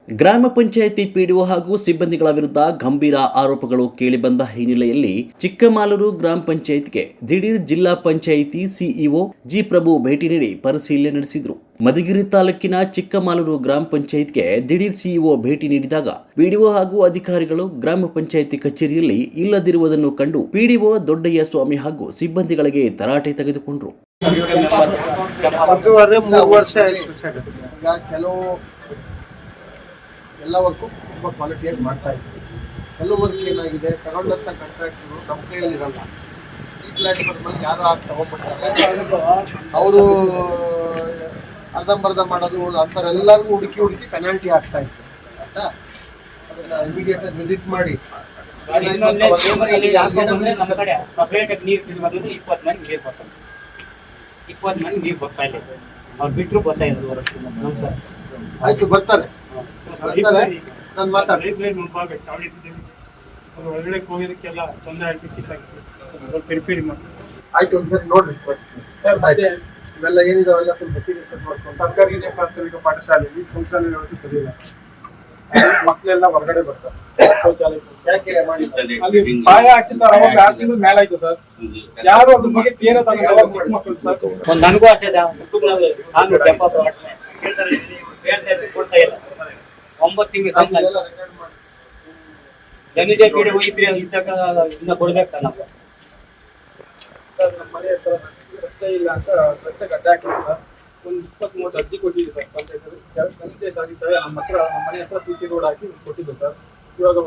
ಗ್ರಾಮ ಪಂಚಾಯಿತಿ ಪಿಡಿಒ ಹಾಗೂ ಸಿಬ್ಬಂದಿಗಳ ವಿರುದ್ಧ ಗಂಭೀರ ಆರೋಪಗಳು ಕೇಳಿಬಂದ ಹಿನ್ನೆಲೆಯಲ್ಲಿ ಚಿಕ್ಕಮಾಲೂರು ಗ್ರಾಮ ಪಂಚಾಯತ್ಗೆ ದಿಢೀರ್ ಜಿಲ್ಲಾ ಪಂಚಾಯಿತಿ ಸಿಇಒ ಜಿ ಪ್ರಭು ಭೇಟಿ ನೀಡಿ ಪರಿಶೀಲನೆ ನಡೆಸಿದರು. ಮಧುಗಿರಿ ತಾಲೂಕಿನ ಚಿಕ್ಕಮಾಲೂರು ಗ್ರಾಮ ಪಂಚಾಯತ್ಗೆ ದಿಢೀರ್ ಸಿಇಒ ಭೇಟಿ ನೀಡಿದಾಗ ಪಿಡಿಒ ಹಾಗೂ ಅಧಿಕಾರಿಗಳು ಗ್ರಾಮ ಪಂಚಾಯಿತಿ ಕಚೇರಿಯಲ್ಲಿ ಇಲ್ಲದಿರುವುದನ್ನು ಕಂಡು ಪಿಡಿಒ ದೊಡ್ಡಯ್ಯ ಸ್ವಾಮಿ ಹಾಗೂ ಸಿಬ್ಬಂದಿಗಳಿಗೆ ತರಾಟೆ ತೆಗೆದುಕೊಂಡರು. ಎಲ್ಲ ವರ್ಕು ತುಂಬ ಕ್ವಾಲಿಟಿಯಾಗಿ ಮಾಡ್ತಾ ಇದ್ದೀವಿ. ಕೆಲವು ವರ್ಕ್ ಏನಾಗಿದೆ, ತಗೊಂಡಂಥ ಕಾಂಟ್ರಾಕ್ಟ್ರು ನಮ್ಮ ಕೈಯಲ್ಲಿರಲ್ಲ. ಈ ಪ್ಲಾಟ್ಫಾರ್ಮಲ್ಲಿ ಯಾರು ತಗೊಂಡ್ಬಿಡ್ತಾರೆ, ಅವರು ಅರ್ಧಂಬರ್ಧ ಮಾಡೋದು, ಅಂಥವ್ರೆಲ್ಲರಿಗೂ ಹುಡುಕಿ ಪೆನಾಲ್ಟಿ ಆಗ್ತಾ ಇತ್ತು. ಆಯಿತಾ, ಅದನ್ನು ಇಮಿಡಿಯೇಟ್ ವಿಸಿಟ್ ಮಾಡಿ ಆಯ್ತು ಬರ್ತಾರೆ. ನಾನು ಮಾತಾಡಿ ಆಯ್ತು ಒಂದ್ಸರಿ ನೋಡ್ರಿ ಇವೆಲ್ಲ ಏನಿದಾವೆಲ್ಲ ಸ್ವಲ್ಪ ಸೀರಿಯಸ್ ಮಾಡ್ಕೊಂಡು. ಸರ್ಕಾರಿ ಹಿರಿಯ ಪ್ರಾಥಮಿಕ ಪಾಠಶಾಲೆಯಲ್ಲಿ ಶೌಚಾಲಯ ವ್ಯವಸ್ಥೆ ಸರಿ ಇಲ್ಲ. ಮಕ್ಕಳೆಲ್ಲ ಹೊರಗಡೆ ಬರ್ತಾರೆ. ಶೌಚಾಲಯ ಯಾಕೆ ಮಾಡಿ ಅಲ್ಲಿ ಪಾಯ ಹಾಕಿ ಸರ್, ಅವಾಗ 6 ತಿಂಗಳು ಮೇಲೆ ಆಯ್ತು ಸರ್. ಯಾರು ಅದ್ರ ಬಗ್ಗೆ ತೀರಾ ಚಿಕ್ಕ ಮಕ್ಕಳು ಸರ್. ನನಗೂ ಅಷ್ಟೇ ಕೊಡ್ತಾ ಇಲ್ಲ. 9 ತಿಂಗಳು ಜನಿಜ ಪೀಡೆ ಹೋಗಿದ್ರೆ ಇದ್ದಾಗ ಇನ್ನ ಕೊಡ್ಬೇಕು ಸರ್. ನಾವು ಸರ್ ನಮ್ಮ ಮನೆ ಹತ್ರ ರಸ್ತೆ ಇಲ್ಲ ಅಂತ ರಸ್ತೆ ಗಡ್ಡೆ ಹಾಕಿದ್ರು ಸರ್. ಒಂದು 20-30 ಅರ್ಜಿ ಕೊಟ್ಟಿದ್ದೀವಿ ಸರ್ ಪಂಚಾಯತ್ ಆಗಿದ್ದಾಗ. ನಮ್ಮ ಮನೆ ಹತ್ರ CC ರೋಡ್ ಹಾಕಿ ಕೊಟ್ಟಿದ್ದು ಸರ್. ಇವಾಗ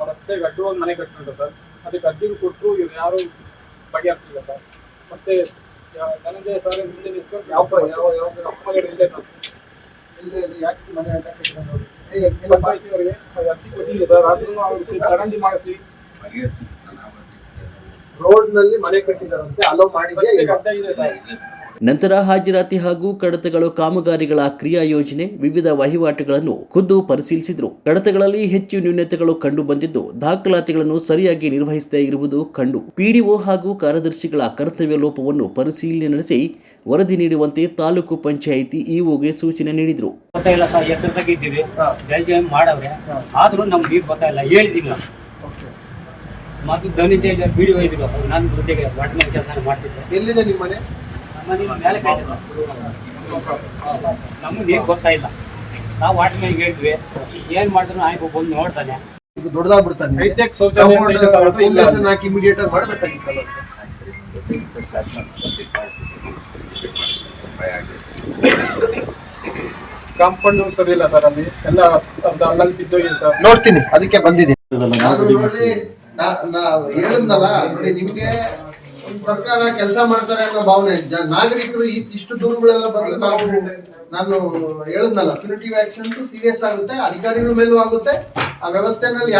ರಸ್ತೆ ಗಡ್ಡುವಾಗ ಮನೆ ಕಟ್ಕೊಂಡು ಸರ್, ಅದಕ್ಕೆ ಅರ್ಜಿಗೂ ಕೊಟ್ಟರು, ಇವ್ರು ಯಾರು ಬಗೆಹರಿಸಿಲ್ಲ ಸರ್. ಮತ್ತೆ ಧನಂಜಯ ಸರ್ ಮುಂದೆ ನಿಂತ್ಕೊಂಡು ಯಾವ ಸರ್ ಯಾಕೆ ಮನೆ ಪಂಚಾಯತಿಯವರಿಗೆ ಅರ್ಜಿ ಕೊಟ್ಟಿಲ್ಲ ಸರ್. ಆದ್ರೂ ಅವ್ರಿಗೆ ಚರಂಡಿ ಮಾಡಿಸಿ ರೋಡ್ನಲ್ಲಿ ಮನೆ ಕಟ್ಟಿದಾರಂತೆ, ಅಲೋ ಮಾಡಿದ್ರೆ ಇದೆ ಸರ್. ನಂತರ ಹಾಜರಾತಿ ಹಾಗೂ ಕಡತಗಳು ಕಾಮಗಾರಿಗಳ ಕ್ರಿಯಾ ಯೋಜನೆ ವಿವಿಧ ವಹಿವಾಟುಗಳನ್ನು ಖುದ್ದು ಪರಿಶೀಲಿಸಿದರು. ಕಡತಗಳಲ್ಲಿ ಹೆಚ್ಚು ನ್ಯೂನತೆಗಳು ಕಂಡು ಬಂದಿದ್ದು, ದಾಖಲಾತಿಗಳನ್ನು ಸರಿಯಾಗಿ ನಿರ್ವಹಿಸದೇ ಇರುವುದು ಕಂಡು ಪಿಡಿಒ ಹಾಗೂ ಕಾರ್ಯದರ್ಶಿಗಳ ಕರ್ತವ್ಯ ಲೋಪವನ್ನು ಪರಿಶೀಲನೆ ನಡೆಸಿ ವರದಿ ನೀಡುವಂತೆ ತಾಲೂಕು ಪಂಚಾಯಿತಿ ಇಒಗೆ ಸೂಚನೆ ನೀಡಿದರು. ಆದ್ರೂ ನಮ್ಗೆ ನೀರು ಬರ್ತಾ ಇಲ್ಲ, ಹೇಳಿದೀನಿ ಮತ್ತು ಧನಿಜಯ ಪಿಡಿಒ ಇದ್ರು, ನಾನು ಜೊತೆಗೆ ವಾಟರ್ ಕೆಲಸ ಮಾಡ್ತಿದ್ದೆ. ಎಲ್ಲಿದೆ ನಿಮ್ಮ ಮನೆ? ನಮ್ಗೆ ನೀರು ಗೊತ್ತಾ ಇಲ್ಲ. ನಾವು ವಾಟರ್ ಮ್ಯಾನ್ ಹೇಳಿದ್ವಿ, ಏನ್ ಮಾಡಿದ್ರು ಆಯ್ತು ಬಂದು ನೋಡ್ತಾನೆ. ದೊಡ್ಡದಾಗ್ಬಿಡ್ತಾನೆ. ಹೈಟೆಕ್ ಶೌಚಾಲಯ ಹಾಕಿ ಇಮಿಡಿಯೇಟ್ ಆಗಿ ಮಾಡಬೇಕಾಗಿತ್ತಲ್ಲ. ಕಾಂಪೌಂಡ್ ಸರಿ ಇಲ್ಲ ಸರ್, ಅಲ್ಲಿ ಎಲ್ಲ ಅಲ್ಲಲ್ಲಿ ಬಿದ್ದೋಗಿದೆ ಸರ್. ನೋಡ್ತೀನಿ, ಅದಕ್ಕೆ ಬಂದಿದ್ದೀನಿ. ಹೇಳಿದ್ನಲ್ಲ ನೋಡಿ, ನಿಮ್ಗೆ ಸರ್ಕಾರ ಕೆಲಸ ಮಾಡ್ತಾರೆ ಅನ್ನೋ ಭಾವನೆ. ನಾಗರಿಕರು ಇಷ್ಟು ದೂರುಗಳೆಲ್ಲ ಬಂದ್ರೆ ನಾನು ಹೇಳಿದ್ನಲ್ಲ, ಪುನಿಟಿವ್ ಆಕ್ಷನ್ಸ್ ಸೀರಿಯಸ್ ಆಗುತ್ತೆ, ಅಧಿಕಾರಿಗಳ ಮೇಲೂ ಆಗುತ್ತೆ. ಆ ವ್ಯವಸ್ಥೆನಲ್ಲಿ